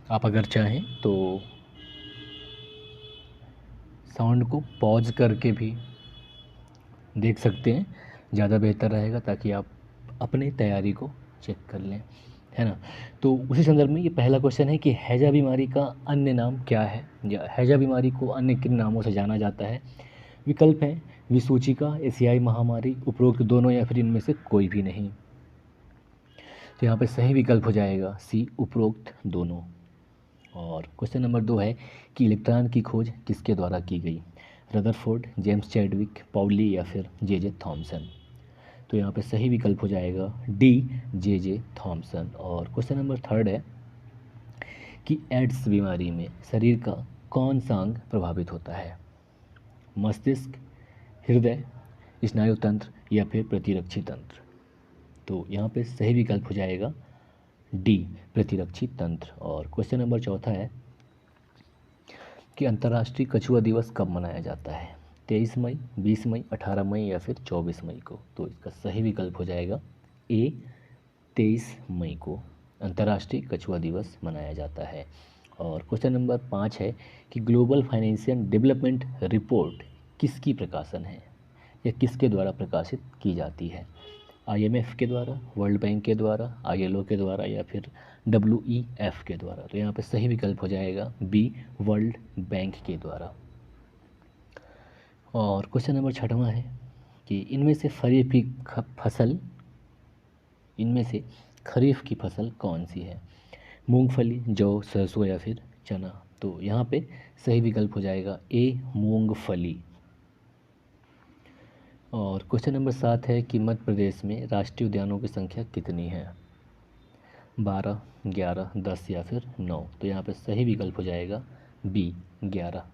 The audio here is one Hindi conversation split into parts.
आप अगर चाहें तो साउंड को पॉज करके भी देख सकते हैं, ज़्यादा बेहतर रहेगा, ताकि आप अपनी तैयारी को चेक कर लें, है ना। तो उसी संदर्भ में ये पहला क्वेश्चन है कि हैजा बीमारी का अन्य नाम क्या है, या हैजा बीमारी को अन्य किन नामों से जाना जाता है। विकल्प हैं विसूचिका, एशियाई महामारी, उपरोक्त दोनों, या फिर इनमें से कोई भी नहीं। तो यहाँ पे सही विकल्प हो जाएगा सी, उपरोक्त दोनों। और क्वेश्चन नंबर 2 है कि इलेक्ट्रॉन की खोज किसके द्वारा की गई। रदरफोर्ड, जेम्स चैडविक, पाउली, या फिर जे थॉमसन। तो यहाँ पे सही विकल्प हो जाएगा डी, जे थॉमसन। और क्वेश्चन नंबर 3 है कि एड्स बीमारी में शरीर का कौन सा अंग प्रभावित होता है। मस्तिष्क, हृदय, स्नायु तंत्र, या फिर प्रतिरक्षी तंत्र। तो यहाँ पे सही विकल्प हो जाएगा डी, प्रतिरक्षी तंत्र। और क्वेश्चन नंबर 4 है कि अंतर्राष्ट्रीय कछुआ दिवस कब मनाया जाता है। 23 मई, 20 मई, 18 मई, या फिर 24 मई को। तो इसका सही विकल्प हो जाएगा ए, 23 मई को अंतर्राष्ट्रीय कछुआ दिवस मनाया जाता है। और क्वेश्चन नंबर 5 है कि ग्लोबल फाइनेंशियल डेवलपमेंट रिपोर्ट किसकी प्रकाशन है, या किसके द्वारा प्रकाशित की जाती है। IMF के द्वारा, वर्ल्ड बैंक के द्वारा, ILO के द्वारा, या फिर WEF के द्वारा। तो यहाँ पे सही विकल्प हो जाएगा बी, वर्ल्ड बैंक के द्वारा। और क्वेश्चन नंबर 6 है कि इनमें से खरीफ की फसल कौन सी है। मूंगफली, जौ, सरसों, या फिर चना। तो यहाँ पे सही विकल्प हो जाएगा ए, मूंगफली। और क्वेश्चन नंबर 7 है कि मध्य प्रदेश में राष्ट्रीय उद्यानों की संख्या कितनी है। 12, 11, 10, या फिर 9। तो यहाँ पे सही विकल्प हो जाएगा बी, 11।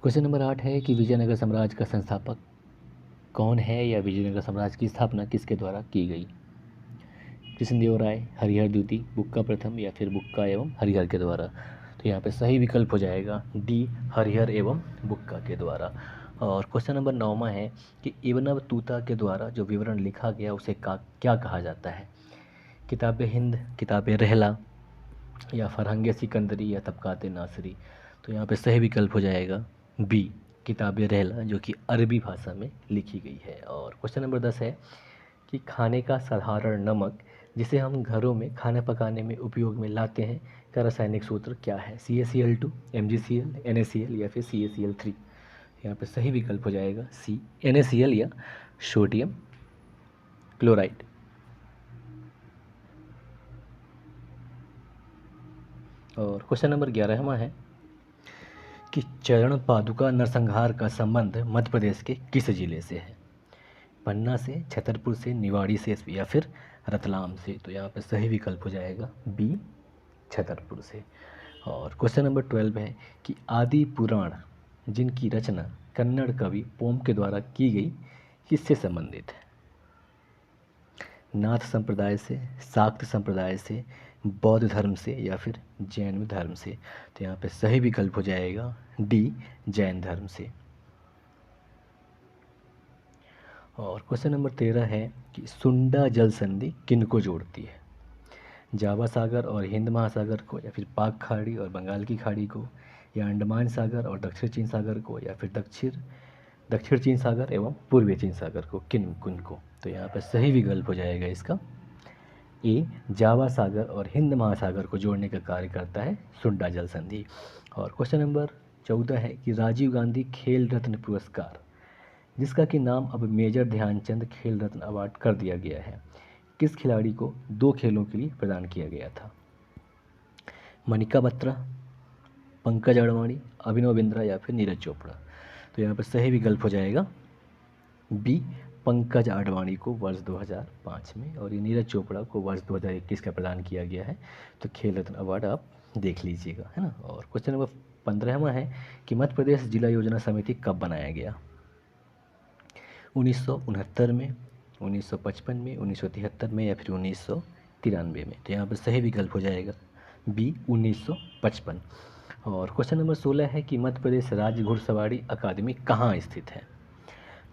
क्वेश्चन नंबर 8 है कि विजयनगर साम्राज्य का संस्थापक कौन है, या विजयनगर साम्राज्य की स्थापना किसके द्वारा की गई। कृष्णदेवराय, हरिहर द्वितीय, बुक्का प्रथम, या फिर बुक्का एवं हरिहर के द्वारा। तो यहाँ पे सही विकल्प हो जाएगा डी, हरिहर एवं बुक्का के द्वारा। और क्वेश्चन नंबर 9 है कि इब्न बतूता के द्वारा जो विवरण लिखा गया उसे क्या कहा जाता है। किताब हिंद, किताब रहला, या फरहंग सिकंदरी, या तबकात नासरी। तो यहाँ पे सही विकल्प हो जाएगा बी, किताब रहला, जो कि अरबी भाषा में लिखी गई है। और क्वेश्चन नंबर 10 है कि खाने का साधारण नमक जिसे हम घरों में खाना पकाने में उपयोग में लाते हैं का रासायनिक सूत्र क्या है। CaCl2, MgCl, NaCl, या फिर CaCl3। यहाँ पे सही विकल्प हो जाएगा सी, NaCl, या सोडियम क्लोराइड। और क्वेश्चन नंबर 11 है कि चरण पादुका नरसंहार का संबंध मध्य प्रदेश के किस जिले से है। पन्ना से, छतरपुर से, निवाड़ी से, या फिर रतलाम से। तो यहाँ पे सही विकल्प हो जाएगा बी, छतरपुर से। और क्वेश्चन नंबर 12 है कि आदि पुराण जिनकी रचना कन्नड़ कवि पोम के द्वारा की गई किससे संबंधित है। नाथ संप्रदाय से, शाक्त संप्रदाय से, बौद्ध धर्म से, या फिर जैन धर्म से। तो यहाँ पे सही विकल्प हो जाएगा डी, जैन धर्म से। और क्वेश्चन नंबर 13 है कि सुंडा जल संधि किन को जोड़ती है। जावा सागर और हिंद महासागर को, या फिर पाक खाड़ी और बंगाल की खाड़ी को, या अंडमान सागर और दक्षिण चीन सागर को, या फिर दक्षिण चीन सागर एवं पूर्वी चीन सागर को, किन को। तो यहाँ पर सही विकल्प हो जाएगा इसका ए, जावा सागर और हिंद महासागर को जोड़ने का कार्य करता है सुंडा जल संधि। और क्वेश्चन नंबर 14 है कि राजीव गांधी खेल रत्न पुरस्कार जिसका कि नाम अब मेजर ध्यानचंद खेल रत्न अवार्ड कर दिया गया है, किस खिलाड़ी को 2 खेलों के लिए प्रदान किया गया था। मनिका बत्रा, पंकज अडवाणी, अभिनव बिंद्रा, या फिर नीरज चोपड़ा। तो यहाँ पर सही विकल्प हो जाएगा बी, पंकज अडवाणी को वर्ष 2005 में, और ये नीरज चोपड़ा को वर्ष 2021 का प्रदान किया गया है। तो खेल रत्न अवार्ड आप देख लीजिएगा, है ना। और क्वेश्चन नंबर 15 है कि मध्य प्रदेश जिला योजना समिति कब बनाया गया। 1969 में, 1955 में, 1973 में, या फिर 1993 में। तो यहाँ पर सही विकल्प हो जाएगा बी, 1955। और क्वेश्चन नंबर 16 है कि मध्य प्रदेश राज्य घुड़सवारी अकादमी कहाँ स्थित है।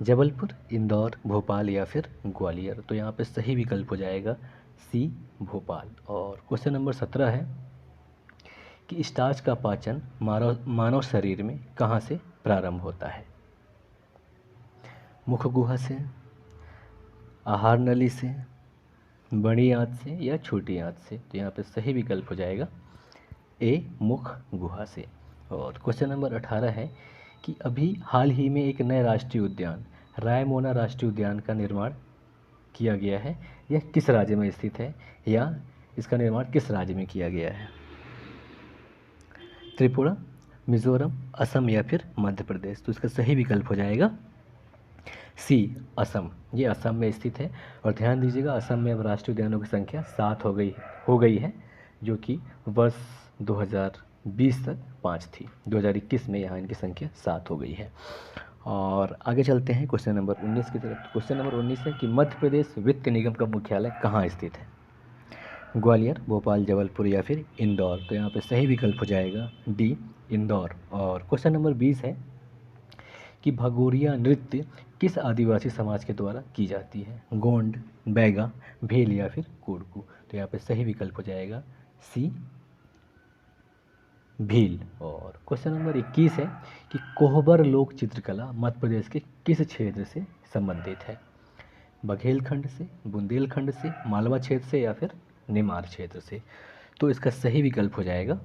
जबलपुर, इंदौर, भोपाल, या फिर ग्वालियर। तो यहाँ पे सही विकल्प हो जाएगा सी, भोपाल। और क्वेश्चन नंबर 17 है कि स्टार्च का पाचन मानव शरीर में कहाँ से प्रारंभ होता है? मुख गुहा से, आहार नली से, बड़ी आंत से या छोटी आंत से? तो यहाँ पे सही विकल्प हो जाएगा ए, मुख गुहा से। और क्वेश्चन नंबर 18 है कि अभी हाल ही में एक नए राष्ट्रीय उद्यान रायमोना राष्ट्रीय उद्यान का निर्माण किया गया है। यह किस राज्य में स्थित है या इसका निर्माण किस राज्य में किया गया है? त्रिपुरा, मिजोरम, असम या फिर मध्य प्रदेश? तो इसका सही विकल्प हो जाएगा सी, असम। ये असम में स्थित है। और ध्यान दीजिएगा, असम में अब राष्ट्रीय उद्यानों की संख्या 7 हो गई है, जो कि वर्ष 2020 तक 5 थी। 2021 में यहाँ इनकी संख्या 7 हो गई है। और आगे चलते हैं क्वेश्चन नंबर 19 की तरफ। क्वेश्चन नंबर 19 है कि मध्य प्रदेश वित्त निगम का मुख्यालय कहाँ स्थित है? ग्वालियर, भोपाल, जबलपुर या फिर इंदौर? तो यहाँ पे सही विकल्प हो जाएगा डी, इंदौर। और क्वेश्चन नंबर 20 है कि भगोरिया नृत्य किस आदिवासी समाज के द्वारा की जाती है? गोंड, बैगा, भील या फिर कोडकू? तो यहाँ पे सही विकल्प हो जाएगा सी, भील। और क्वेश्चन नंबर 21 है कि कोहबर लोक चित्रकला मध्य प्रदेश के किस क्षेत्र से संबंधित है? बघेलखंड से, बुंदेलखंड से, मालवा क्षेत्र से या फिर निमाड़ क्षेत्र से? तो इसका सही विकल्प हो जाएगा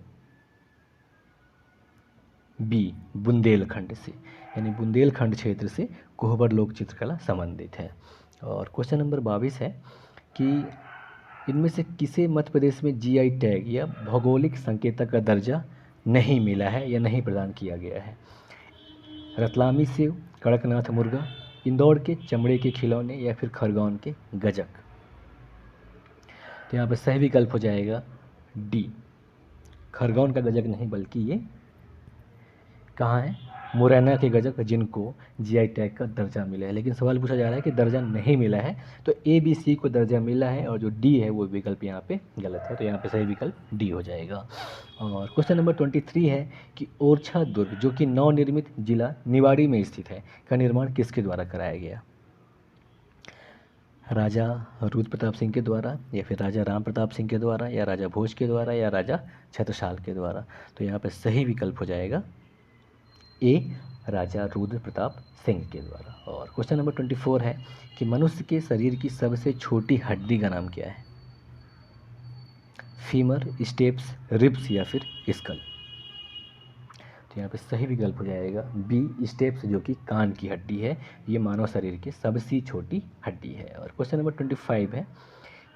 बी, बुंदेलखंड से। यानी बुंदेलखंड क्षेत्र से कोहबर लोक चित्रकला संबंधित है। और क्वेश्चन नंबर 22 है कि इनमें से किसे मध्य प्रदेश में जीआई टैग या भौगोलिक संकेतक का दर्जा नहीं मिला है या नहीं प्रदान किया गया है? रतलामी सेव, कड़कनाथ मुर्गा, इंदौर के चमड़े के खिलौने या फिर खरगोन के गजक? तो यहाँ पर सही विकल्प हो जाएगा डी, खरगोन का गजक नहीं, बल्कि ये कहाँ है? मुरैना के गजक, जिनको जीआई टैग का दर्जा मिला है। लेकिन सवाल पूछा जा रहा है कि दर्जा नहीं मिला है, तो ए, बी, सी को दर्जा मिला है और जो डी है वो विकल्प यहाँ पे गलत है। तो यहाँ पे सही विकल्प डी हो जाएगा। और क्वेश्चन नंबर 23 है कि ओरछा दुर्ग, जो कि नवनिर्मित जिला निवाड़ी में स्थित है, का निर्माण किसके द्वारा कराया गया? राजा रुद्र प्रताप सिंह के द्वारा या फिर राजा राम प्रताप सिंह के द्वारा या राजा भोज के द्वारा या राजा छत्रसाल के द्वारा? तो यहाँ पे सही विकल्प हो जाएगा ए, राजा रुद्र प्रताप सिंह के द्वारा। और क्वेश्चन नंबर 24 है कि मनुष्य के शरीर की सबसे छोटी हड्डी का नाम क्या है? फीमर, स्टेप्स, रिब्स या फिर स्कल? तो यहाँ पे सही विकल्प हो जाएगा बी, स्टेप्स, जो कि कान की हड्डी है। ये मानव शरीर की सबसे छोटी हड्डी है। और क्वेश्चन नंबर 25 है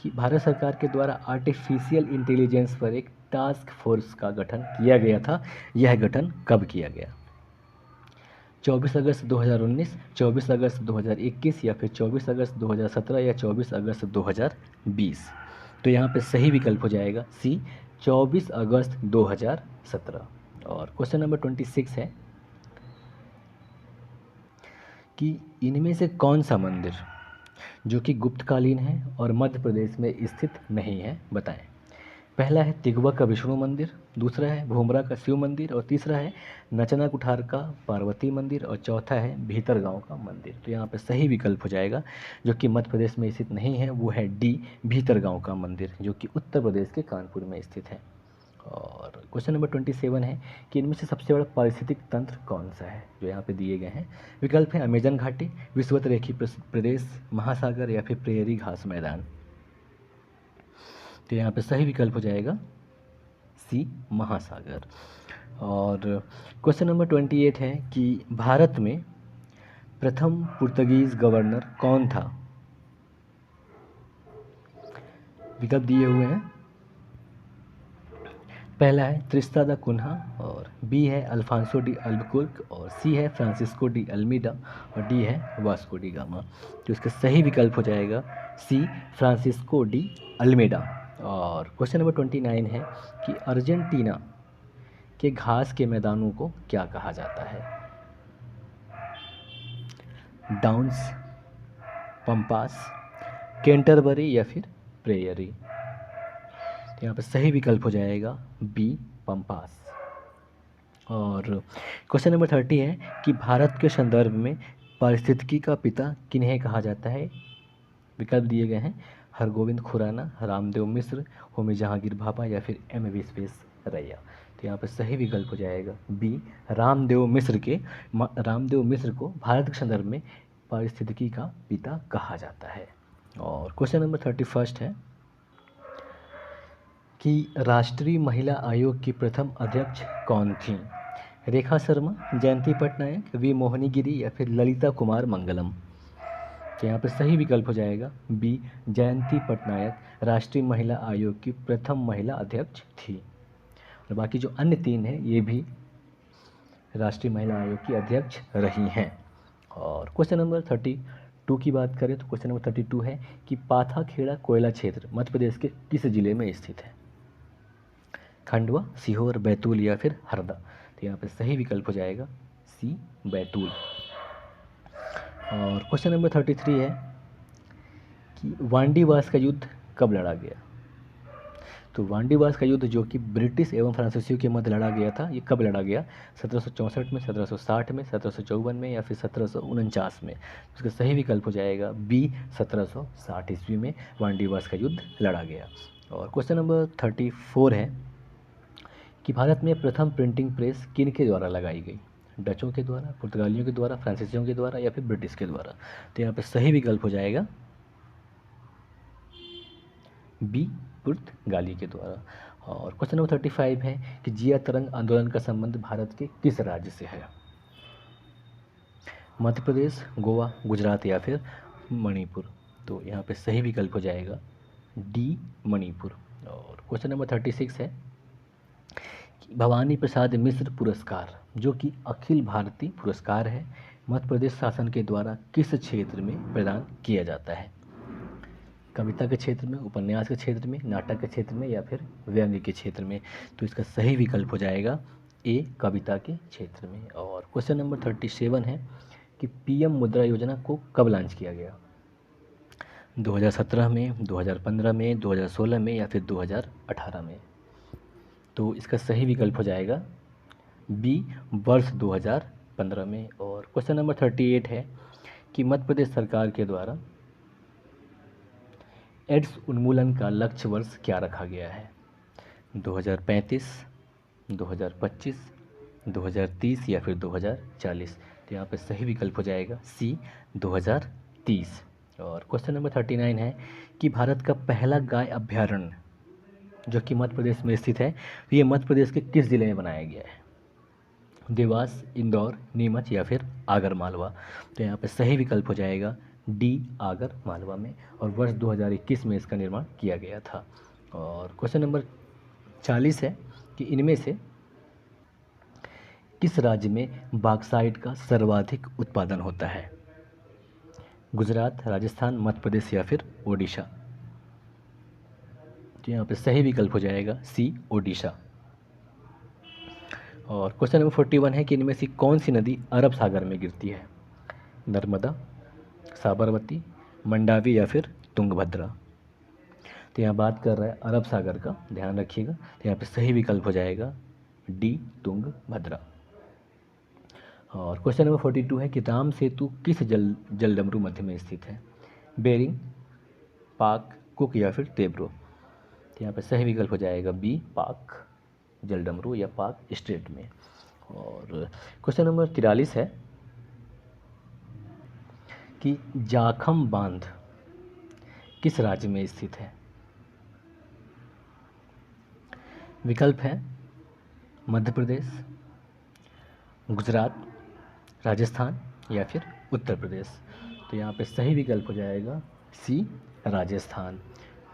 कि भारत सरकार के द्वारा आर्टिफिशियल इंटेलिजेंस पर एक टास्क फोर्स का गठन किया गया था। यह गठन कब किया गया? 24 अगस्त 2019, 24 अगस्त 2021 या फिर 24 अगस्त 2017 या 24 अगस्त 2020? तो यहाँ पे सही विकल्प हो जाएगा सी, 24 अगस्त 2017। और क्वेश्चन नंबर 26 है कि इनमें से कौन सा मंदिर जो कि गुप्तकालीन है और मध्य प्रदेश में स्थित नहीं है, बताएं। पहला है तिगवा का विष्णु मंदिर, दूसरा है भूमरा का शिव मंदिर और तीसरा है नचना कुठार का पार्वती मंदिर और चौथा है भीतरगांव का मंदिर? तो यहाँ पे सही विकल्प हो जाएगा, जो कि मध्य प्रदेश में स्थित नहीं है, वो है डी, भीतरगांव का मंदिर, जो कि उत्तर प्रदेश के कानपुर में स्थित है। और क्वेश्चन नंबर 27 है कि इनमें से सबसे बड़ा पारिस्थितिक तंत्र कौन सा है, जो यहाँ पे दिए गए हैं। विकल्प है अमेजन घाटी, विषुवत-रेखी प्रदेश, महासागर या फिर प्रेयरी घास मैदान? तो यहाँ पे सही विकल्प हो जाएगा सी, महासागर। और क्वेश्चन नंबर 28 है कि भारत में प्रथम पुर्तगीज गवर्नर कौन था? विकल्प दिए हुए हैं। पहला है त्रिस्ता दा कुन्हा और बी है अल्फांसो डी अल्बुकुर्क और सी है फ्रांसिस्को डी अल्मीडा और डी है वास्को डी गामा? तो इसका सही विकल्प हो जाएगा सी, फ्रांसिस्को डी अल्मीडा। और क्वेश्चन नंबर 29 है कि अर्जेंटीना के घास के मैदानों को क्या कहा जाता है? डाउन्स, पंपास, कैंटरबरी या फिर प्रेयरी? तो यहाँ पर सही विकल्प हो जाएगा बी, पंपास। और क्वेश्चन नंबर 30 है कि भारत के संदर्भ में पारिस्थितिकी का पिता किन्हें कहा जाता है? विकल्प दिए गए हैं हरगोविंद खुराना, रामदेव मिश्र, होमी जहांगीर भाभा या फिर एम विश्वेश्वरैया। तो यहाँ पे सही विकल्प हो जाएगा बी, रामदेव मिश्र के। रामदेव मिश्र को भारत के संदर्भ में पारिस्थितिकी का पिता कहा जाता है। और क्वेश्चन नंबर 31 है कि राष्ट्रीय महिला आयोग की प्रथम अध्यक्ष कौन थी? रेखा शर्मा, जयंती पटनायक, वी मोहिनी गिरी या फिर ललिता कुमार मंगलम। तो यहाँ पे सही विकल्प हो जाएगा बी, जयंती पटनायक राष्ट्रीय महिला आयोग की प्रथम महिला अध्यक्ष थी। और बाकी जो अन्य 3 हैं ये भी राष्ट्रीय महिला आयोग की अध्यक्ष रही हैं। और क्वेश्चन नंबर 32 की बात करें तो क्वेश्चन नंबर 32 है कि पाथाखेड़ा कोयला क्षेत्र मध्य प्रदेश के किस जिले में स्थित है? खंडवा, सीहोर, बैतूल या फिर हरदा। तो यहाँ पे सही विकल्प हो जाएगा सी, बैतूल। और क्वेश्चन नंबर 33 है कि वांडीवास का युद्ध कब लड़ा गया? तो वांडीवास का युद्ध जो कि ब्रिटिश एवं फ्रांसीसियों के मध्य लड़ा गया था, ये कब लड़ा गया? 1764 में, 1760 में, 1754 में या फिर 1749 में। उसका सही विकल्प हो जाएगा बी, 1760 ईस्वी में वांडीवास का युद्ध लड़ा गया। और क्वेश्चन नंबर 34 है कि भारत में प्रथम प्रिंटिंग प्रेस किन के द्वारा लगाई गई? डचों के द्वारा, पुर्तगालियों के द्वारा, फ्रांसीसियों के द्वारा या फिर ब्रिटिश के द्वारा। तो यहाँ पे सही विकल्प हो जाएगा बी, पुर्तगाली के द्वारा। और क्वेश्चन नंबर 35 है कि जिया तरंग आंदोलन का संबंध भारत के किस राज्य से है? मध्य प्रदेश, गोवा, गुजरात या फिर मणिपुर। तो यहाँ पे सही विकल्प हो जाएगा डी, मणिपुर। और क्वेश्चन नंबर 36 है कि भवानी प्रसाद मिश्र पुरस्कार जो कि अखिल भारतीय पुरस्कार है, मध्य प्रदेश शासन के द्वारा किस क्षेत्र में प्रदान किया जाता है? कविता के क्षेत्र में, उपन्यास के क्षेत्र में, नाटक के क्षेत्र में या फिर व्यंग्य के क्षेत्र में। तो इसका सही विकल्प हो जाएगा ए, कविता के क्षेत्र में। और क्वेश्चन नंबर 37 है कि पीएम मुद्रा योजना को कब लॉन्च किया गया? 2017 में, 2015 में, 2016 में या फिर 2018 में। तो इसका सही विकल्प हो जाएगा बी, वर्ष 2015 में। और क्वेश्चन नंबर 38 है कि मध्य प्रदेश सरकार के द्वारा एड्स उन्मूलन का लक्ष्य वर्ष क्या रखा गया है? 2035, 2025, 2030 या फिर 2040। तो यहाँ पे सही विकल्प हो जाएगा सी, 2030। और क्वेश्चन नंबर 39 है कि भारत का पहला गाय अभ्यारण्य जो कि मध्य प्रदेश में स्थित है, ये मध्य प्रदेश के किस जिले में बनाया गया है? देवास, इंदौर, नीमच या फिर आगर मालवा। तो यहाँ पे सही विकल्प हो जाएगा डी, आगर मालवा में। और वर्ष 2021 में इसका निर्माण किया गया था। और क्वेश्चन नंबर 40 है कि इनमें से किस राज्य में बॉक्साइट का सर्वाधिक उत्पादन होता है? गुजरात, राजस्थान, मध्य प्रदेश या फिर ओडिशा। तो यहाँ पे सही विकल्प हो जाएगा सी, ओडिशा। और क्वेश्चन नंबर 41 है कि इनमें से कौन सी नदी अरब सागर में गिरती है? नर्मदा, साबरमती, मंडावी या फिर तुंगभद्रा। तो यहाँ बात कर रहा है अरब सागर का, ध्यान रखिएगा। तो यहाँ पे सही विकल्प हो जाएगा डी, तुंगभद्रा। और क्वेश्चन नंबर 42 है कि राम सेतु किस जलडमरू मध्य में स्थित है? बेरिंग, पाक, कुक या फिर तेब्रो। तो यहाँ पे सही विकल्प हो जाएगा बी, पाक जलडमरू या पाक स्ट्रेट में। और क्वेश्चन नंबर 43 है कि जाखम बांध किस राज्य में स्थित है? विकल्प है मध्य प्रदेश, गुजरात, राजस्थान या फिर उत्तर प्रदेश। तो यहाँ पे सही विकल्प हो जाएगा सी, राजस्थान।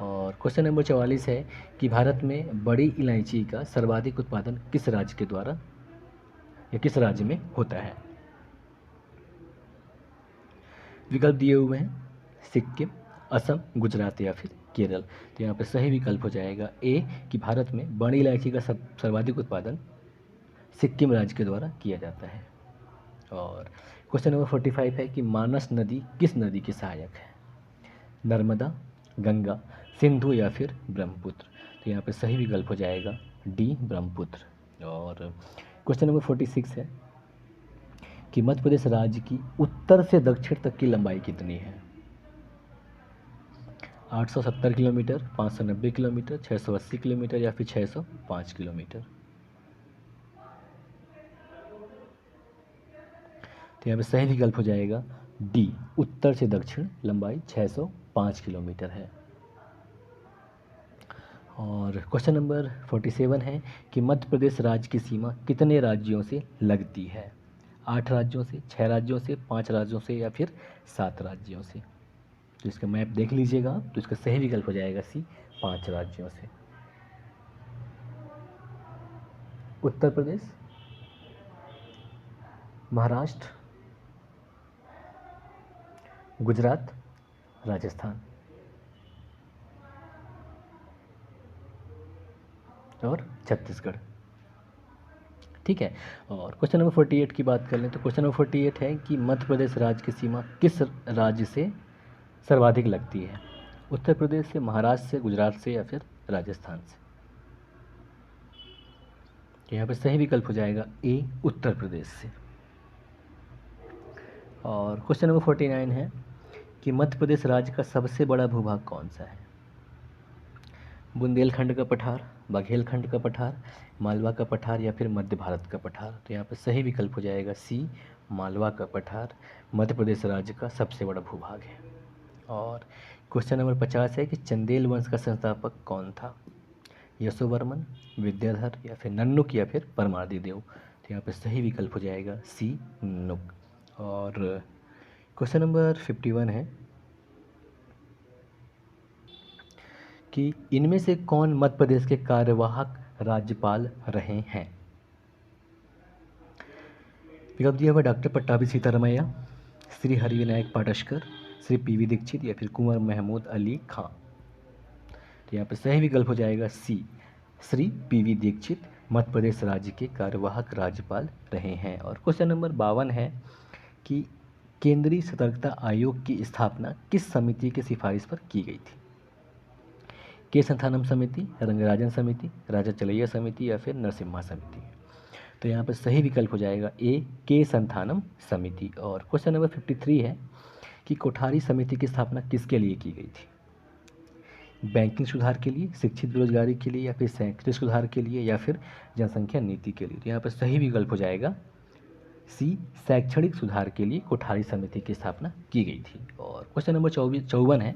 और क्वेश्चन नंबर 44 है कि भारत में बड़ी इलायची का सर्वाधिक उत्पादन किस राज्य के द्वारा या किस राज्य में होता है? विकल्प दिए हुए हैं सिक्किम, असम, गुजरात या फिर केरल। तो यहाँ पे सही विकल्प हो जाएगा ए, कि भारत में बड़ी इलायची का सर्वाधिक उत्पादन सिक्किम राज्य के द्वारा किया जाता है। और क्वेश्चन नंबर 45 है कि मानस नदी किस नदी की सहायक है? नर्मदा, गंगा, सिंधु या फिर ब्रह्मपुत्र। तो यहाँ पे सही विकल्प हो जाएगा डी, ब्रह्मपुत्र। और क्वेश्चन नंबर 46 है कि मध्य प्रदेश राज्य की उत्तर से दक्षिण तक की लंबाई कितनी है? 870 किलोमीटर, 590 किलोमीटर, 680 किलोमीटर या फिर 605 किलोमीटर। तो यहाँ पे सही विकल्प हो जाएगा डी, उत्तर से दक्षिण लंबाई 605 किलोमीटर है। और क्वेश्चन नंबर 47 है कि मध्य प्रदेश राज्य की सीमा कितने राज्यों से लगती है? 8 राज्यों से, 6 राज्यों से, 5 राज्यों से या फिर 7 राज्यों से? तो इसका मैप देख लीजिएगा आप, तो इसका सही विकल्प हो जाएगा सी, 5 राज्यों से। उत्तर प्रदेश, महाराष्ट्र, गुजरात, राजस्थान और छत्तीसगढ़। ठीक है। और क्वेश्चन नंबर 48 की बात कर लें तो क्वेश्चन नंबर 48 है कि मध्य प्रदेश राज्य की सीमा किस राज्य से सर्वाधिक लगती है? उत्तर प्रदेश से, महाराष्ट्र से, गुजरात से या फिर राजस्थान से? यहाँ पर सही विकल्प हो जाएगा ए, उत्तर प्रदेश से। और क्वेश्चन नंबर 49 है कि मध्य प्रदेश राज्य का सबसे बड़ा भूभाग कौन सा है? बुंदेलखंड का पठार, बघेलखंड का पठार, मालवा का पठार या फिर मध्य भारत का पठार? तो यहाँ पर सही विकल्प हो जाएगा सी, मालवा का पठार मध्य प्रदेश राज्य का सबसे बड़ा भूभाग है। और क्वेश्चन नंबर 50 है कि चंदेल वंश का संस्थापक कौन था? यशोवर्मन, विद्याधर या फिर नन्नुक या फिर परमार्दी देव? तो यहाँ पर सही विकल्प हो जाएगा सी, नुक। और क्वेश्चन नंबर 51 है कि इनमें से कौन मध्य प्रदेश के कार्यवाहक राज्यपाल रहे हैं? विकल्प दिया हुआ डॉक्टर पट्टाभी सीतारमैया, श्री हरिविनायक पाटस्कर, श्री पीवी दीक्षित या फिर कुंवर महमूद अली खां? तो यहाँ पर सही विकल्प हो जाएगा सी, श्री पीवी दीक्षित मध्य प्रदेश राज्य के कार्यवाहक राज्यपाल रहे हैं। और क्वेश्चन नंबर 52 है कि केंद्रीय सतर्कता आयोग की स्थापना किस समिति की सिफारिश पर की गई थी? के संथानम समिति, रंगराजन समिति, राजा चलैया समिति या फिर नरसिम्हा समिति? तो यहाँ पर सही विकल्प हो जाएगा ए, के संथानम समिति। और क्वेश्चन नंबर 53 है कि कोठारी समिति की स्थापना किसके लिए की गई थी? बैंकिंग सुधार के लिए, शिक्षित बेरोजगारी के लिए या फिर शैक्षिक सुधार के लिए या फिर जनसंख्या नीति के लिए? तो यहाँ पर सही विकल्प हो जाएगा सी, शैक्षणिक सुधार के लिए कोठारी समिति की स्थापना की गई थी। और क्वेश्चन नंबर 54 है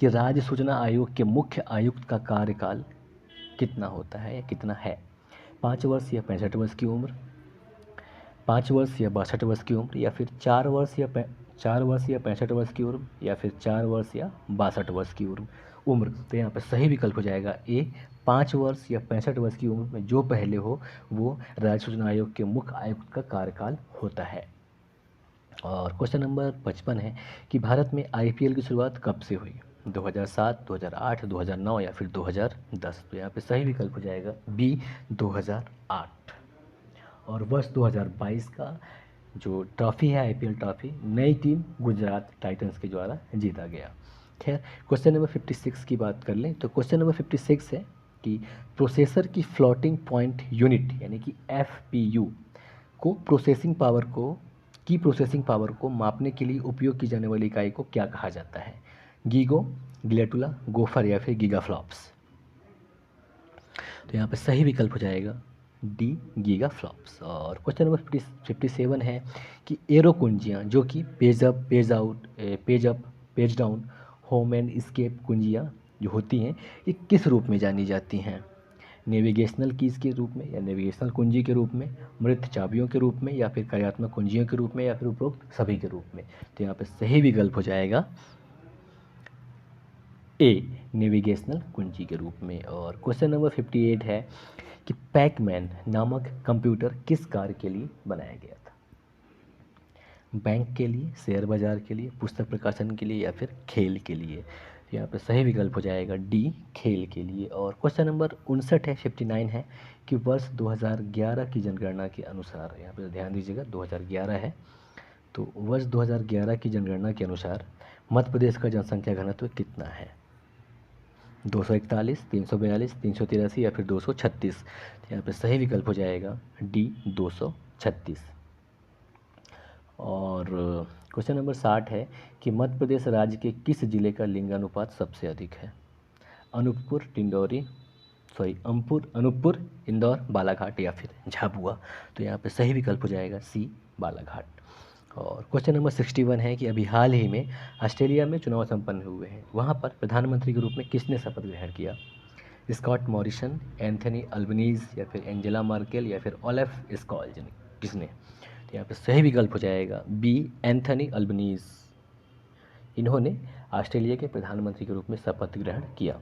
कि राज्य सूचना आयोग के मुख्य आयुक्त का कार्यकाल कितना होता है या कितना है? 5 वर्ष या 65 वर्ष की उम्र, 5 वर्ष या 62 वर्ष की उम्र या फिर 4 वर्ष या 65 वर्ष की उम्र या फिर 4 वर्ष या 62 वर्ष की उम्र? तो यहाँ पर सही विकल्प हो जाएगा ए, 5 वर्ष या 65 वर्ष की उम्र में जो पहले हो वो राज्य सूचना आयोग के मुख्य आयुक्त का कार्यकाल होता है। और क्वेश्चन नंबर 55 है कि भारत में आईपीएल की शुरुआत कब से हुई? 2007, 2008, 2009 या फिर 2010? तो यहाँ पे सही विकल्प हो जाएगा बी, 2008। और वर्ष 2022 का जो ट्रॉफी है, आईपीएल ट्रॉफी, नई टीम गुजरात टाइटंस के द्वारा जीता गया। खैर, क्वेश्चन नंबर 56 की बात कर लें तो क्वेश्चन नंबर 56 है कि प्रोसेसर की फ्लोटिंग पॉइंट यूनिट यानी कि एफपीयू को प्रोसेसिंग पावर को मापने के लिए उपयोग की जाने वाली इकाई को क्या कहा जाता है? गीगो, गिलेटुला, गोफर या फिर गीगाफ्लॉप्स? तो यहाँ पर सही विकल्प हो जाएगा डी, गीगाफ्लॉप्स। और क्वेश्चन नंबर 57 है कि एरो कुंजियाँ जो कि page up, page out, page down, home and escape कुंजियाँ जो होती हैं ये किस रूप में जानी जाती हैं? नेविगेशनल कीज़ के रूप में या नेविगेशनल कुंजी के रूप में, मृत चाबियों के रूप में या फिर कार्यात्मक कुंजियों के रूप में या फिर उपरोक्त सभी के रूप में? तो यहाँ पर सही विकल्प हो जाएगा ए, नेविगेशनल कुंजी के रूप में। और क्वेश्चन नंबर 58 है कि पैकमैन नामक कंप्यूटर किस कार्य के लिए बनाया गया था? बैंक के लिए, शेयर बाजार के लिए, पुस्तक प्रकाशन के लिए या फिर खेल के लिए? यहाँ पर सही विकल्प हो जाएगा डी, खेल के लिए। और क्वेश्चन नंबर 59 है, 59 है कि वर्ष 2011 की जनगणना के अनुसार, यहाँ पर ध्यान दीजिएगा 2011 है, तो वर्ष 2011 की जनगणना के अनुसार मध्य प्रदेश का जनसंख्या घनत्व कितना है? 241, 342, 383 या फिर 236? तो यहाँ पर सही विकल्प हो जाएगा डी, 236। और क्वेश्चन नंबर 60 है कि मध्य प्रदेश राज्य के किस जिले का लिंगानुपात सबसे अधिक है? अनूपपुर, अनूपपुर, इंदौर, बालाघाट या फिर झाबुआ। तो यहाँ पे सही विकल्प हो जाएगा सी, बालाघाट। और क्वेश्चन नंबर 61 है कि अभी हाल ही में ऑस्ट्रेलिया में चुनाव संपन्न हुए हैं, वहाँ पर प्रधानमंत्री के रूप में किसने शपथ ग्रहण किया? स्कॉट मॉरिसन, एंथनी अल्बनीज या फिर एंजेला मर्केल या फिर ओलेफ स्कॉल्ज, किसने? तो यहाँ पे सही विकल्प हो जाएगा बी, एंथनी अल्बनीज। इन्होंने ऑस्ट्रेलिया के प्रधानमंत्री के रूप में शपथ ग्रहण किया।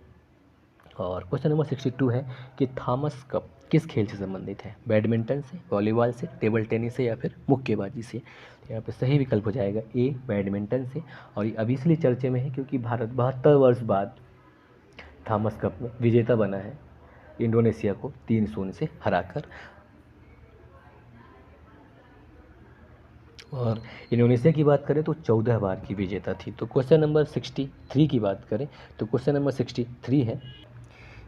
और क्वेश्चन नंबर 62 है कि थॉमस कप किस खेल से संबंधित है? बैडमिंटन से, वॉलीबॉल से, टेबल टेनिस से या फिर मुक्केबाजी से? तो यहाँ पे सही विकल्प हो जाएगा ए, बैडमिंटन से। और ये अभी इसलिए चर्चे में है क्योंकि भारत 72 वर्ष बाद थॉमस कप में विजेता बना है, इंडोनेशिया को 3-0 से हराकर। और इंडोनेशिया की बात करें तो 14 बार की विजेता थी। तो क्वेश्चन नंबर 63 की बात करें तो क्वेश्चन नंबर 63 है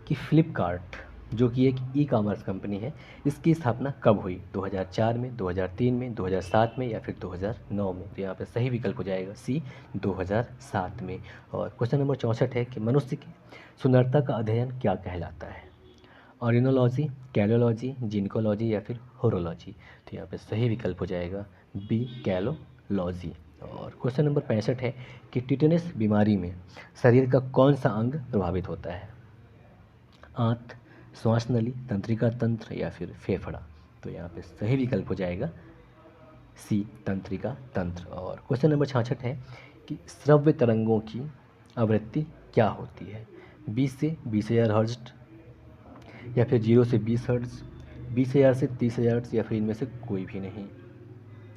कि फ्लिपकार्ट जो कि एक ई कॉमर्स कंपनी है, इसकी स्थापना कब हुई? 2004 में, 2003 में, 2007 में या फिर 2009 में? तो यहाँ पे सही विकल्प हो जाएगा सी, 2007 में। और क्वेश्चन नंबर 64 है कि मनुष्य की सुंदरता का अध्ययन क्या कहलाता है? ऑरिनोलॉजी, कैलोलॉजी, जिनकोलॉजी या फिर होरोलॉजी? तो यहाँ पे सही विकल्प हो जाएगा बी, कैलोलॉजी। और क्वेश्चन नंबर 65 है कि टिटेनस बीमारी में शरीर का कौन सा अंग प्रभावित होता है? आंत, श्वास नली, तंत्रिका तंत्र या फिर फेफड़ा? तो यहाँ पे सही विकल्प हो जाएगा सी, तंत्रिका तंत्र। और क्वेश्चन नंबर 66 है कि श्रव्य तरंगों की आवृत्ति क्या होती है? 20 से 20,000 हर्ट्ज या फिर 0 से 20 हर्ट्ज, 20,000 से 30,000 हर्ट्ज या फिर इनमें से कोई भी नहीं?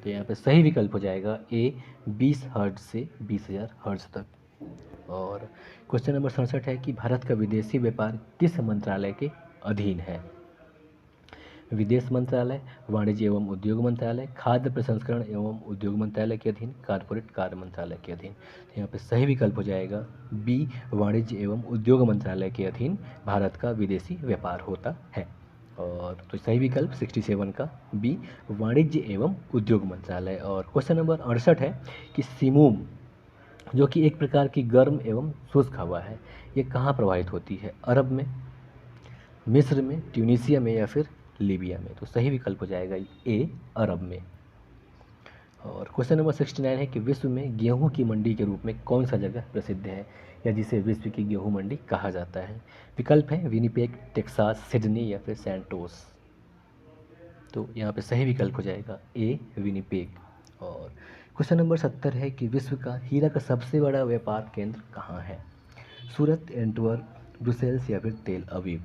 तो यहाँ पे सही विकल्प हो जाएगा ए, 20 हर्ट्ज से 20,000 हर्ट्ज तक। और क्वेश्चन नंबर 67 है कि भारत का विदेशी व्यापार किस मंत्रालय के अधीन है? विदेश मंत्रालय, वाणिज्य एवं उद्योग मंत्रालय, खाद्य प्रसंस्करण एवं उद्योग मंत्रालय के अधीन, कॉरपोरेट कार्य मंत्रालय के अधीन? तो यहाँ पे सही विकल्प हो जाएगा बी, वाणिज्य एवं उद्योग मंत्रालय के अधीन भारत का विदेशी व्यापार होता है। और तो सही विकल्प 67 का बी, वाणिज्य एवं उद्योग मंत्रालय। और क्वेश्चन नंबर 68 है कि सिमूम जो कि एक प्रकार की गर्म एवं शुष्क हवा है, ये कहाँ प्रवाहित होती है? अरब में, मिस्र में, ट्यूनीसिया में या फिर लीबिया में? तो सही विकल्प हो जाएगा ए, अरब में। और क्वेश्चन नंबर 69 है कि विश्व में गेहूं की मंडी के रूप में कौन सा जगह प्रसिद्ध है या जिसे विश्व की गेहूं मंडी कहा जाता है? विकल्प है विनिपेग, टेक्सास, सिडनी या फिर सैंटोस? तो यहाँ पे सही विकल्प हो जाएगा ए, विनिपेग। और क्वेश्चन नंबर 70 है कि विश्व का हीरा का सबसे बड़ा व्यापार केंद्र कहाँ है? सूरत, एंटवर्प, ब्रुसेल्स या फिर तेल अवीव?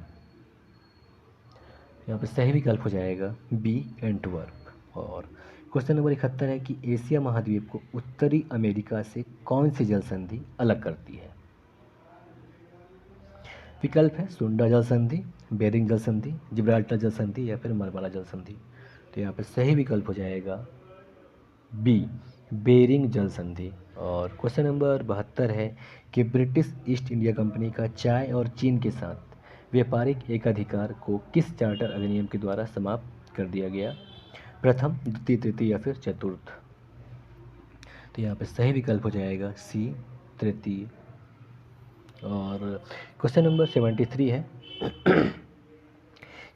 यहाँ पे सही विकल्प हो जाएगा बी, एंटवर्प। और क्वेश्चन नंबर 71 है कि एशिया महाद्वीप को उत्तरी अमेरिका से कौन सी जल संधि अलग करती है? विकल्प है सुंडा जल संधि, बेरिंग जल संधि, जिब्राल्टर जल संधि या फिर मरमरा जल संधि? तो यहाँ पे सही विकल्प हो जाएगा बी, बेरिंग जल संधि। और क्वेश्चन नंबर 72 है कि ब्रिटिश ईस्ट इंडिया कंपनी का चाय और चीन के साथ व्यापारिक एकाधिकार को किस चार्टर अधिनियम के द्वारा समाप्त कर दिया गया? प्रथम, द्वितीय, तृतीय या फिर चतुर्थ? तो यहाँ पे सही विकल्प हो जाएगा सी, तृतीय। और क्वेश्चन नंबर 73 है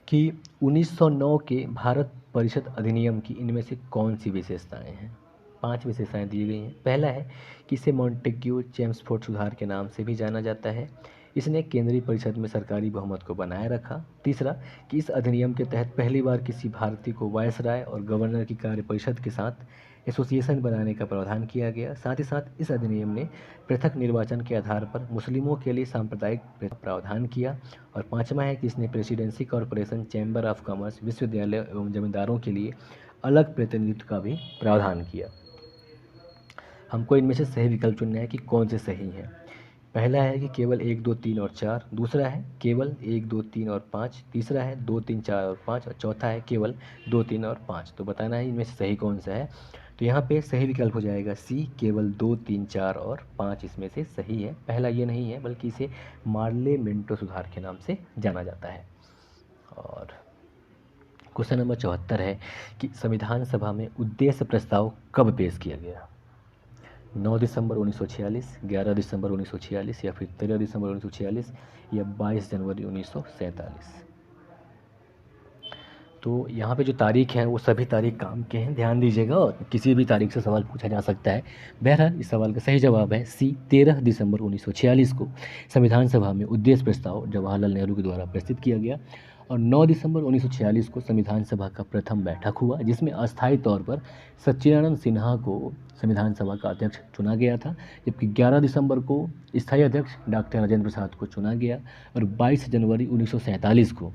कि 1909 के भारत परिषद अधिनियम की इनमें से कौन सी विशेषताएं हैं? 5 विशेषताएं दी गई हैं। पहला है कि इसे मॉन्टेग्यू चेम्सफोर्ड सुधार के नाम से भी जाना जाता है। इसने केंद्रीय परिषद में सरकारी बहुमत को बनाए रखा। तीसरा कि इस अधिनियम के तहत पहली बार किसी भारतीय को वायसराय और गवर्नर की कार्य परिषद के साथ एसोसिएशन बनाने का प्रावधान किया गया। साथ ही साथ इस अधिनियम ने पृथक निर्वाचन के आधार पर मुस्लिमों के लिए सांप्रदायिक प्रावधान किया। और पांचवा है कि इसने presidency corporation, chamber of commerce, विश्वविद्यालय एवं जमींदारों के लिए अलग प्रतिनिधित्व का भी प्रावधान किया। हमको इनमें से सही विकल्प चुनना है कि कौन से सही हैं। पहला है कि केवल 1, 2, 3 और 4, दूसरा है केवल 1, 2, 3 और 5, तीसरा है 2, 3, 4 और 5 और चौथा है केवल 2, 3 और 5। तो बताना है इनमें से सही कौन सा है। तो यहाँ पे सही विकल्प हो जाएगा सी, केवल 2, 3, 4 और 5 इसमें से सही है। पहला ये नहीं है बल्कि इसे मार्ले मिंटो सुधार के नाम से जाना जाता है। और क्वेश्चन नंबर 74 है कि संविधान सभा में उद्देश्य प्रस्ताव कब पेश किया गया? 9 दिसंबर 1946, 11 दिसंबर 1946 या फिर 13 दिसंबर 1946 या 22 जनवरी 1947। तो यहाँ पे जो तारीख है वो सभी तारीख काम के हैं, ध्यान दीजिएगा, और किसी भी तारीख से सवाल पूछा जा सकता है। बहरहाल इस सवाल का सही जवाब है सी, 13 दिसंबर 1946 को संविधान सभा में उद्देश्य प्रस्ताव जवाहरलाल नेहरू के द्वारा प्रस्तुत किया गया, और 9 दिसंबर 1946 को संविधान सभा का प्रथम बैठक हुआ, जिसमें अस्थायी तौर पर सच्चिदानंद सिन्हा को संविधान सभा का अध्यक्ष चुना गया था, जबकि 11 दिसंबर को स्थायी अध्यक्ष डॉक्टर राजेंद्र प्रसाद को चुना गया, और 22 जनवरी 1947 को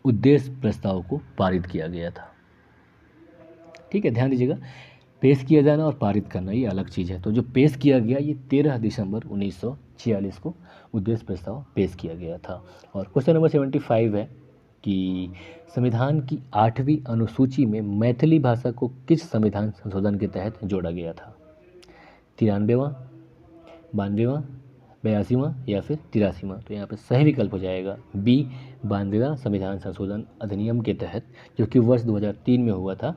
उद्देश्य प्रस्ताव को पारित किया गया था। ठीक है, ध्यान दीजिएगा, पेश किया जाना और पारित करना ये अलग चीज़ है। तो जो पेश किया गया ये 13 दिसंबर 1946 को उद्देश्य प्रस्ताव पेश किया गया था। और क्वेश्चन नंबर 75 है कि संविधान की 8वीं अनुसूची में मैथिली भाषा को किस संविधान संशोधन के तहत जोड़ा गया था? 93वां, 92वां, 82वां या फिर 83वां? तो यहाँ पे सही विकल्प हो जाएगा बी, 92वां संविधान संशोधन अधिनियम के तहत, जो कि वर्ष 2003 में हुआ था,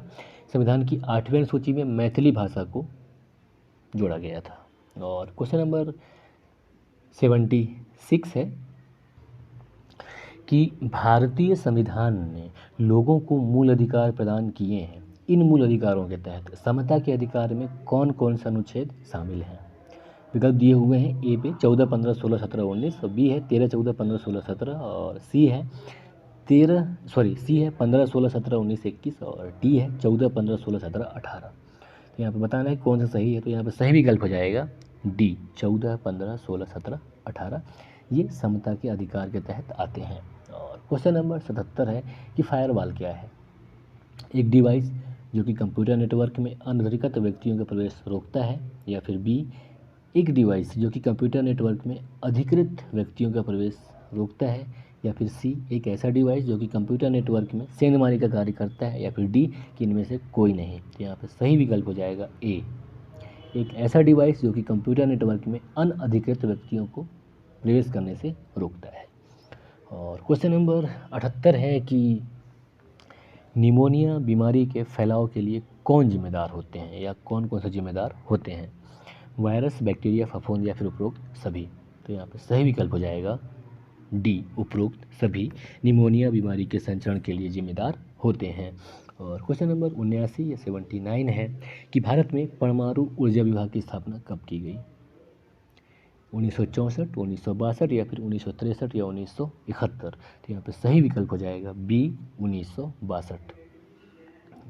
संविधान की 8वीं अनुसूची में मैथिली भाषा को जोड़ा गया था। और क्वेश्चन नंबर 76 है कि भारतीय संविधान ने लोगों को मूल अधिकार प्रदान किए हैं, इन मूल अधिकारों के तहत समता के अधिकार में कौन कौन सा अनुच्छेद शामिल हैं? विकल्प दिए हुए हैं, ए पे 14, 15, 16, 17, 19, और बी है 13, 14, 15, 16, 17, और सी है 15, 16, 17, 19, 21, और डी है 14, 15, 16, 17, 18। तो यहाँ पे बताना है कौन सा सही है। तो यहाँ पे सही विकल्प हो जाएगा डी, 14, 15, 16, 17, 18, ये समता के अधिकार के तहत आते हैं। और क्वेश्चन नंबर 77 है कि फायरवॉल क्या है? एक डिवाइस जो कि कंप्यूटर नेटवर्क में अनधिकृत व्यक्तियों का प्रवेश रोकता है, या फिर बी, एक डिवाइस जो कि कंप्यूटर नेटवर्क में अधिकृत व्यक्तियों का प्रवेश रोकता है, या फिर सी, एक ऐसा डिवाइस जो कि कंप्यूटर नेटवर्क में सेंधमारी का कार्य करता है, या फिर डी, कि इनमें से कोई नहीं। तो यहाँ पर सही विकल्प हो जाएगा ए, एक ऐसा डिवाइस जो कि कंप्यूटर नेटवर्क में अनधिकृत व्यक्तियों को प्रवेश करने से रोकता है। और क्वेश्चन नंबर 78 है कि निमोनिया बीमारी के फैलाव के लिए कौन जिम्मेदार होते हैं, या कौन कौन से जिम्मेदार होते हैं? वायरस, बैक्टीरिया, फफूंद या फिर उपरोक्त सभी? तो यहाँ पर सही विकल्प हो जाएगा डी, उपरोक्त सभी निमोनिया बीमारी के संचरण के लिए जिम्मेदार होते हैं। और क्वेश्चन नंबर 79 या 79 है कि भारत में परमाणु ऊर्जा विभाग की स्थापना कब की गई? 1964, 1962 या फिर 1963 या 1971? तो यहाँ पे सही विकल्प हो जाएगा बी, 1962।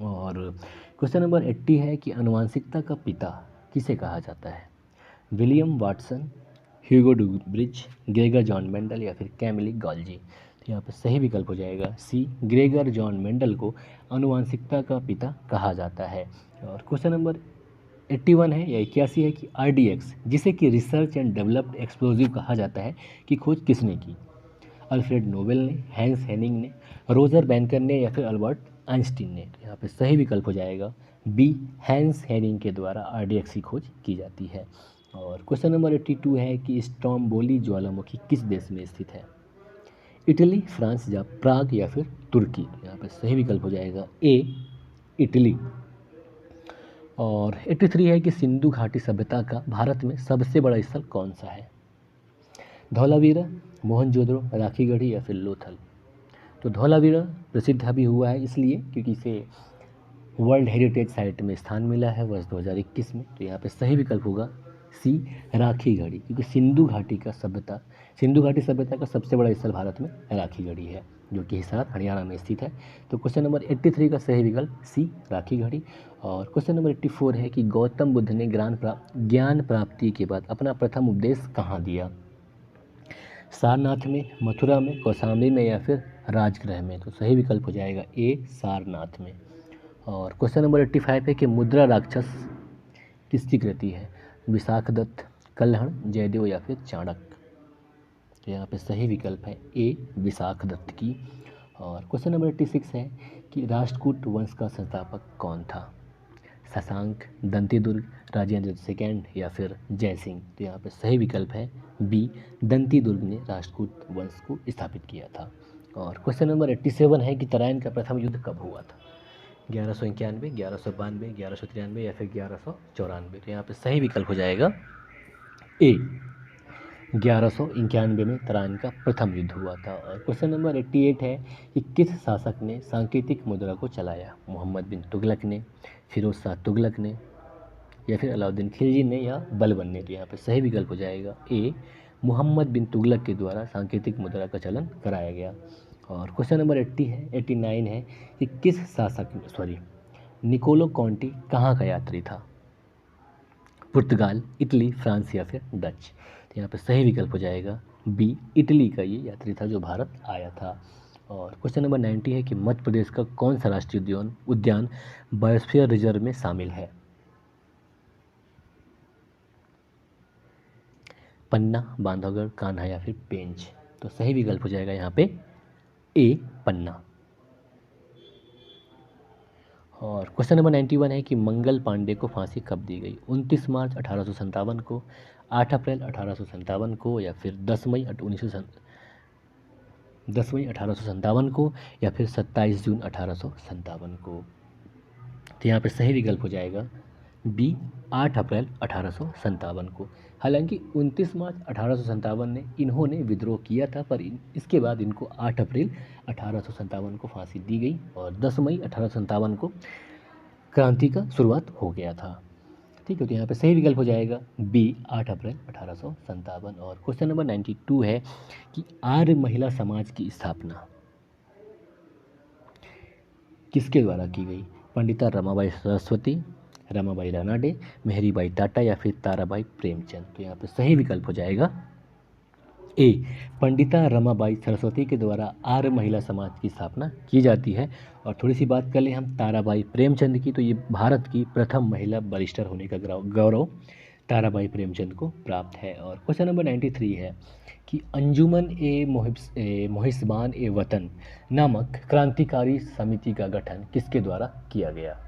और क्वेश्चन नंबर 80 है कि आनुवंशिकता का पिता किसे कहा जाता है? विलियम वाटसन, ह्यूगो डुब्रिज, ग्रेगर जॉन मेंडल या फिर कैमिली गॉल्जी? तो यहाँ पे सही विकल्प हो जाएगा सी, ग्रेगर जॉन मेंडल को आनुवंशिकता का पिता कहा जाता है। और क्वेश्चन नंबर 81 है या 81 है कि RDX, जिसे कि रिसर्च एंड डेवलप्ड एक्सप्लोजिव कहा जाता है, की खोज किसने की? अल्फ्रेड नोबेल ने, हैंस हेनिंग ने, रोजर बैंकर ने या फिर अल्बर्ट आइंस्टीन ने? तो यहाँ पे सही विकल्प हो जाएगा बी, हैंस हेनिंग के द्वारा RDX की खोज की जाती है। और क्वेश्चन नंबर 82 है कि स्ट्रोम्बोली ज्वालामुखी किस देश में स्थित है? इटली, फ्रांस या प्राग या फिर तुर्की? तो यहाँ पे सही विकल्प हो जाएगा ए, इटली। और 83 है कि सिंधु घाटी सभ्यता का भारत में सबसे बड़ा स्थल कौन सा है? धौलावीरा, मोहनजोदड़ो, राखीगढ़ी या फिर लोथल? तो धौलावीरा प्रसिद्ध अभी हुआ है इसलिए क्योंकि इसे वर्ल्ड हेरिटेज साइट में स्थान मिला है वर्ष 2021 में। तो यहाँ पे सही विकल्प होगा सी, राखीगढ़ी, क्योंकि सिंधु घाटी सभ्यता का सबसे बड़ा स्थल भारत में राखीगढ़ी है, जो कि हिसार हरियाणा में स्थित है। तो क्वेश्चन नंबर 83 का सही विकल्प सी, राखीगढ़ी। और क्वेश्चन नंबर 84 है कि गौतम बुद्ध ने ज्ञान प्राप्ति के बाद अपना प्रथम उपदेश कहाँ दिया? सारनाथ में, मथुरा में, कौशाम्बी में या फिर राजगृह में? तो सही विकल्प हो जाएगा ए, सारनाथ में। और क्वेश्चन नंबर 85 है कि मुद्रा राक्षस किसकी कृति है? विशाखदत्त, कल्हण, जयदेव या फिर चाणक्य? तो यहाँ पे सही विकल्प है ए, विशाखदत्त की। और क्वेश्चन नंबर 86 है कि राष्ट्रकूट वंश का संस्थापक कौन था? शशांक, दंतीदुर्ग, राजेंद्र सेकेंड या फिर जयसिंह? तो यहाँ पे सही विकल्प है बी, दंतीदुर्ग ने राष्ट्रकूट वंश को स्थापित किया था। और क्वेश्चन नंबर 87 है कि तराइन का प्रथम युद्ध कब हुआ था? 1191, 1192, 1193 या फिर 1194। तो यहाँ पे सही विकल्प हो जाएगा ए, 1191 में तराइन का प्रथम युद्ध हुआ था। और क्वेश्चन नंबर 88 है कि किस शासक ने सांकेतिक मुद्रा को चलाया? मोहम्मद बिन तुगलक ने, फिरोज शाह तुगलक ने, या फिर अलाउद्दीन खिलजी ने, या बलबन ने। तो यहाँ पे सही विकल्प हो जाएगा ए, मोहम्मद बिन तुगलक के द्वारा सांकेतिक मुद्रा का चलन कराया गया। और क्वेश्चन नंबर 89 है कि किस शासक निकोलो कॉन्टी कहाँ का यात्री था? पुर्तगाल, इटली, फ्रांस या फिर डच। तो यहाँ पे सही विकल्प हो जाएगा बी, इटली का ये यात्री था जो भारत आया था। और क्वेश्चन नंबर 90 है कि मध्य प्रदेश का कौन सा राष्ट्रीय उद्यान बायोस्फीयर रिजर्व में शामिल है? पन्ना, बांधवगढ़, कान्हा या फिर पेंच। तो सही विकल्प हो जाएगा यहाँ पे ए, पन्ना। और क्वेश्चन नंबर 91 है कि मंगल पांडे को फांसी कब दी गई? 29 मार्च 1857 को, 8 अप्रैल 1857 को, या फिर 10 मई 1857 को, या फिर 27 जून 1857 को। तो यहाँ पे सही विकल्प हो जाएगा बी, 8 अप्रैल 1857 को। हालांकि 29 मार्च 1857 ने इन्होंने विद्रोह किया था, पर इसके बाद इनको 8 अप्रैल 1857 को फांसी दी गई और 10 मई 1857 को क्रांति का शुरुआत हो गया था। ठीक है, तो यहाँ पे सही विकल्प हो जाएगा बी, 8 अप्रैल 1857। और क्वेश्चन नंबर 92 है कि आर्य महिला समाज की स्थापना किसके द्वारा की गई? पंडिता रमाबाई सरस्वती, रमाबाई रानाडे, मेहरीबाई टाटा या फिर ताराबाई प्रेमचंद। तो यहाँ पे सही विकल्प हो जाएगा ए, पंडिता रमाबाई सरस्वती के द्वारा आर्य महिला समाज की स्थापना की जाती है। और थोड़ी सी बात कर लें हम ताराबाई प्रेमचंद की, तो ये भारत की प्रथम महिला बैरिस्टर होने का गौरव ताराबाई प्रेमचंद को प्राप्त है। और क्वेश्चन नंबर 93 है कि अंजुमन मोहिसबान ए वतन नामक क्रांतिकारी समिति का गठन किसके द्वारा किया गया?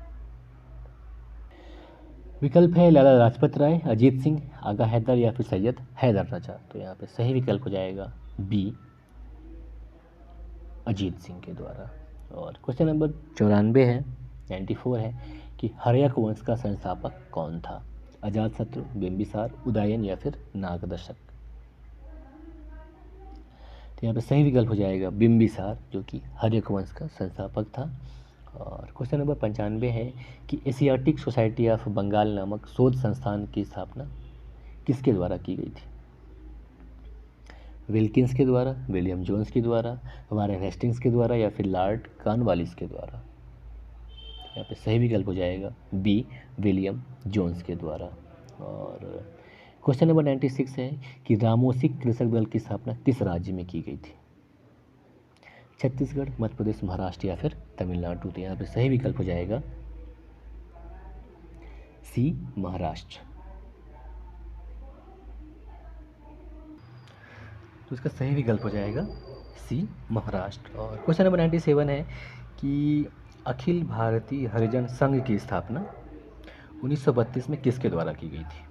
विकल्प है लाला लाजपत राय, अजीत सिंह, आगा हैदर या फिर सैयद हैदर रजा। तो यहाँ पे सही विकल्प हो जाएगा बी, अजीत सिंह के द्वारा। और क्वेश्चन नंबर 94 है कि हर्यक वंश का संस्थापक कौन था? अजातशत्रु, बिंबिसार, उदयन या फिर नागदशक। तो यहाँ पे सही विकल्प हो जाएगा बिंबिसार, जो कि हर्यक वंश का संस्थापक था। और क्वेश्चन नंबर 95 है कि एशियाटिक सोसाइटी ऑफ बंगाल नामक शोध संस्थान की स्थापना किसके द्वारा की गई थी? विल्किंस के द्वारा, विलियम जोन्स के द्वारा, वारेन हेस्टिंग्स के द्वारा या फिर लॉर्ड कॉर्नवालिस के द्वारा। यहाँ पे सही विकल्प हो जाएगा बी, विलियम जोन्स के द्वारा। और क्वेश्चन नंबर 96 है कि रामोसिक कृषक दल की स्थापना किस राज्य में की गई थी? छत्तीसगढ़, मध्य प्रदेश, महाराष्ट्र या फिर तमिलनाडु। तो यहाँ पे सही विकल्प हो जाएगा सी, महाराष्ट्र। तो इसका सही विकल्प हो जाएगा सी, महाराष्ट्र। और क्वेश्चन नंबर 97 है कि अखिल भारतीय हरिजन संघ की स्थापना 1932 में किसके द्वारा की गई थी?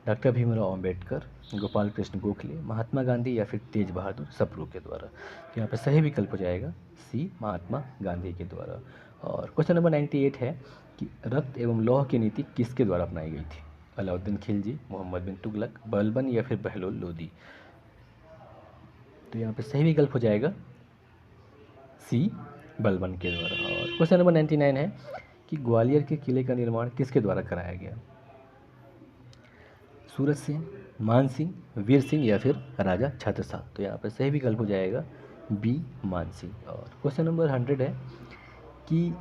डॉक्टर भीमराव अंबेडकर, गोपाल कृष्ण गोखले, महात्मा गांधी या फिर तेज बहादुर सप्रू के द्वारा। तो यहाँ पर सही विकल्प हो जाएगा सी, महात्मा गांधी के द्वारा। और क्वेश्चन नंबर 98 है कि रक्त एवं लौह की नीति किसके द्वारा अपनाई गई थी? अलाउद्दीन खिलजी, मोहम्मद बिन तुगलक, बलबन या फिर बहलोल लोदी। तो यहाँ पे सही विकल्प हो जाएगा सी, बलबन के द्वारा। और क्वेश्चन नंबर 99 है कि ग्वालियर के किले का निर्माण किसके द्वारा कराया गया? सूरज सिंह, मान सिंह, वीर सिंह या फिर राजा छत्रसाल। तो यहाँ पर सही विकल्प हो जाएगा बी, मान सिंह। और क्वेश्चन नंबर 100 है कि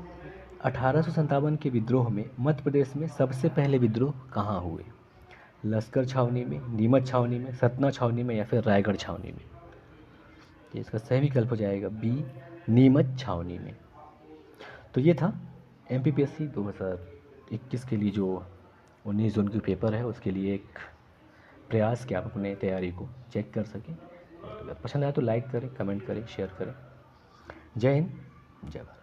1857 के विद्रोह में मध्य प्रदेश में सबसे पहले विद्रोह कहाँ हुए? लश्कर छावनी में, नीमच छावनी में, सतना छावनी में या फिर रायगढ़ छावनी में। तो इसका सही विकल्प हो जाएगा बी, नीमच छावनी में। तो ये था MPPSC 2021 के लिए जो 19 जून की पेपर है उसके लिए एक प्रयास कि आप अपने तैयारी को चेक कर सकें। और अगर पसंद आए तो लाइक करें, कमेंट करें, शेयर करें। जय हिंद, जय भारत।